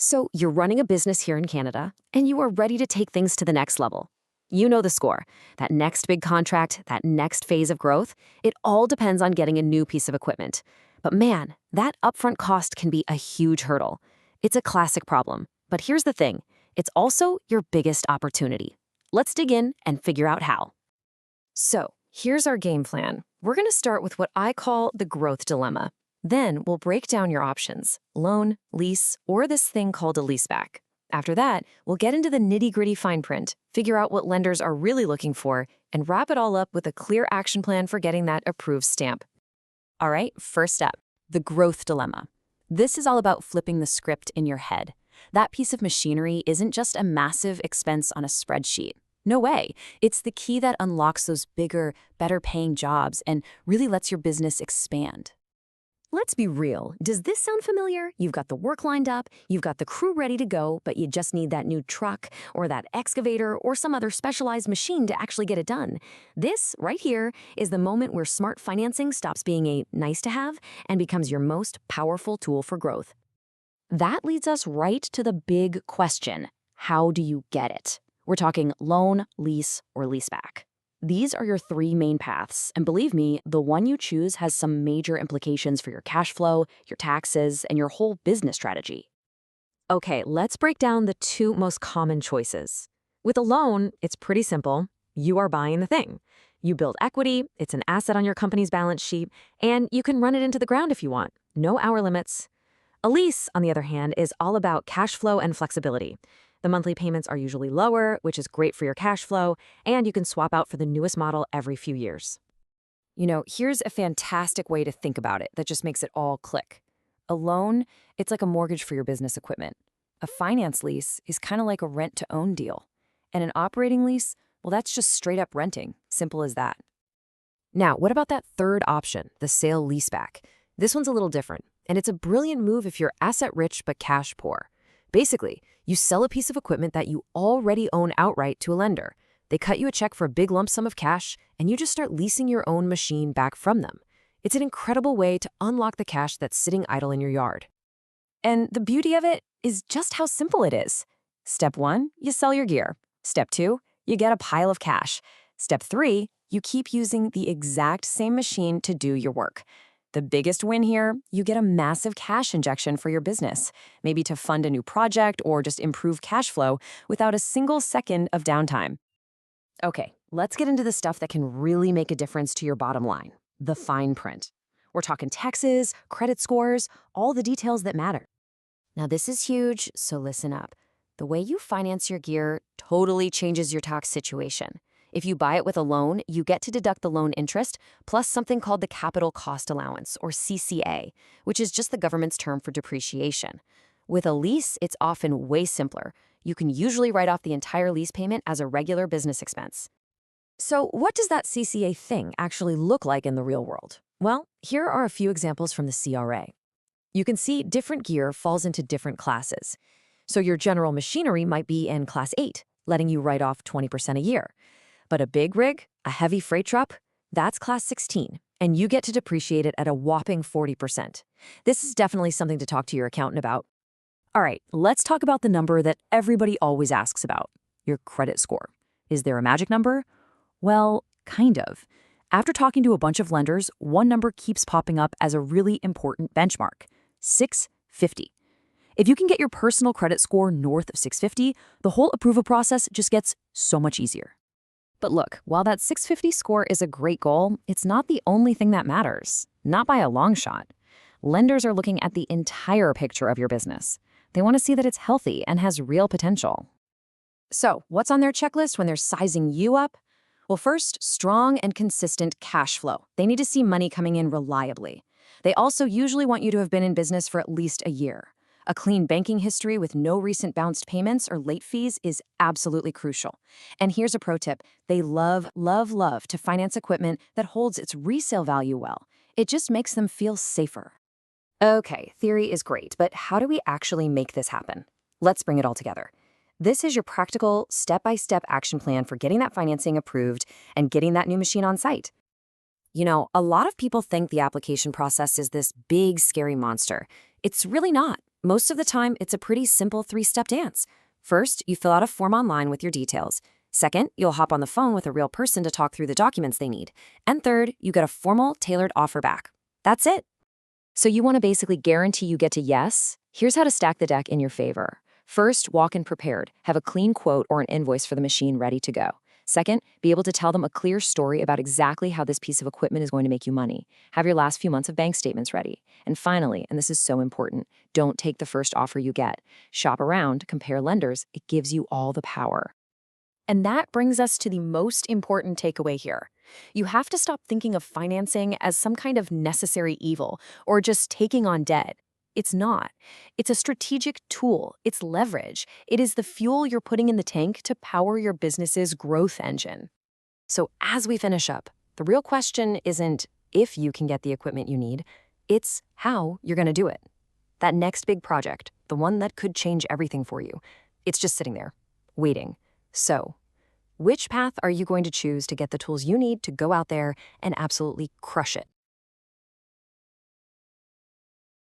So you're running a business here in Canada, and you are ready to take things to the next level. You know the score. That next big contract, that next phase of growth, it all depends on getting a new piece of equipment. But man, that upfront cost can be a huge hurdle. It's a classic problem. But here's the thing, it's also your biggest opportunity. Let's dig in and figure out how. So, here's our game plan. We're going to start with what I call the growth dilemma. Then we'll break down your options: loan, lease, or this thing called a leaseback. After that, we'll get into the nitty-gritty fine print, figure out what lenders are really looking for, and wrap it all up with a clear action plan for getting that approved stamp. All right, first up, the growth dilemma. This is all about flipping the script in your head. That piece of machinery isn't just a massive expense on a spreadsheet. No way. It's the key that unlocks those bigger, better-paying jobs and really lets your business expand. Let's be real. Does this sound familiar? You've got the work lined up, you've got the crew ready to go, but you just need that new truck or that excavator or some other specialized machine to actually get it done. This, right here, is the moment where smart financing stops being a nice-to-have and becomes your most powerful tool for growth. That leads us right to the big question. How do you get it? We're talking loan, lease, or leaseback. These are your three main paths, and believe me, the one you choose has some major implications for your cash flow, your taxes, and your whole business strategy. Okay, let's break down the two most common choices. With a loan, it's pretty simple. You are buying the thing. You build equity, it's an asset on your company's balance sheet, and you can run it into the ground if you want. No hour limits. A lease, on the other hand, is all about cash flow and flexibility. The monthly payments are usually lower, which is great for your cash flow, and you can swap out for the newest model every few years. Here's a fantastic way to think about it that just makes it all click. A loan, it's like a mortgage for your business equipment. A finance lease is kind of like a rent-to-own deal. And an operating lease, well, that's just straight up renting. Simple as that. Now, what about that third option, the sale leaseback? This one's a little different, and it's a brilliant move if you're asset-rich but cash poor. Basically, you sell a piece of equipment that you already own outright to a lender. They cut you a check for a big lump sum of cash, and you just start leasing your own machine back from them. It's an incredible way to unlock the cash that's sitting idle in your yard. And the beauty of it is just how simple it is. Step 1, you sell your gear. Step 2, you get a pile of cash. Step 3, you keep using the exact same machine to do your work. The biggest win here, you get a massive cash injection for your business, maybe to fund a new project or just improve cash flow without a single second of downtime. Okay, let's get into the stuff that can really make a difference to your bottom line, the fine print. We're talking taxes, credit scores, all the details that matter. Now this is huge, so listen up. The way you finance your gear totally changes your tax situation. If you buy it with a loan, you get to deduct the loan interest plus something called the capital cost allowance, or CCA, which is just the government's term for depreciation. With a lease, it's often way simpler. You can usually write off the entire lease payment as a regular business expense. So what does that CCA thing actually look like in the real world? Well, here are a few examples from the CRA. You can see different gear falls into different classes. So your general machinery might be in Class 8, letting you write off 20% a year. But a big rig, a heavy freight truck, that's Class 16, and you get to depreciate it at a whopping 40%. This is definitely something to talk to your accountant about. All right, let's talk about the number that everybody always asks about, your credit score. Is there a magic number? Well, kind of. After talking to a bunch of lenders, one number keeps popping up as a really important benchmark: 650. If you can get your personal credit score north of 650, the whole approval process just gets so much easier. But look, while that 650 score is a great goal, it's not the only thing that matters. Not by a long shot. Lenders are looking at the entire picture of your business. They want to see that it's healthy and has real potential. So, what's on their checklist when they're sizing you up? Well, first, strong and consistent cash flow. They need to see money coming in reliably. They also usually want you to have been in business for at least a year. A clean banking history with no recent bounced payments or late fees is absolutely crucial. And here's a pro tip. They love, love, love to finance equipment that holds its resale value well. It just makes them feel safer. Okay, theory is great, but how do we actually make this happen? Let's bring it all together. This is your practical, step-by-step action plan for getting that financing approved and getting that new machine on site. A lot of people think the application process is this big, scary monster. It's really not. Most of the time, it's a pretty simple 3-step dance. First, you fill out a form online with your details. Second, you'll hop on the phone with a real person to talk through the documents they need. And third, you get a formal, tailored offer back. That's it. So you want to basically guarantee you get to yes? Here's how to stack the deck in your favor. First, walk in prepared. Have a clean quote or an invoice for the machine ready to go. Second, be able to tell them a clear story about exactly how this piece of equipment is going to make you money. Have your last few months of bank statements ready. And finally, and this is so important, don't take the first offer you get. Shop around, compare lenders. It gives you all the power. And that brings us to the most important takeaway here. You have to stop thinking of financing as some kind of necessary evil or just taking on debt. It's not. It's a strategic tool. It's leverage. It is the fuel you're putting in the tank to power your business's growth engine. So as we finish up, the real question isn't if you can get the equipment you need, it's how you're going to do it. That next big project, the one that could change everything for you, it's just sitting there, waiting. So, which path are you going to choose to get the tools you need to go out there and absolutely crush it?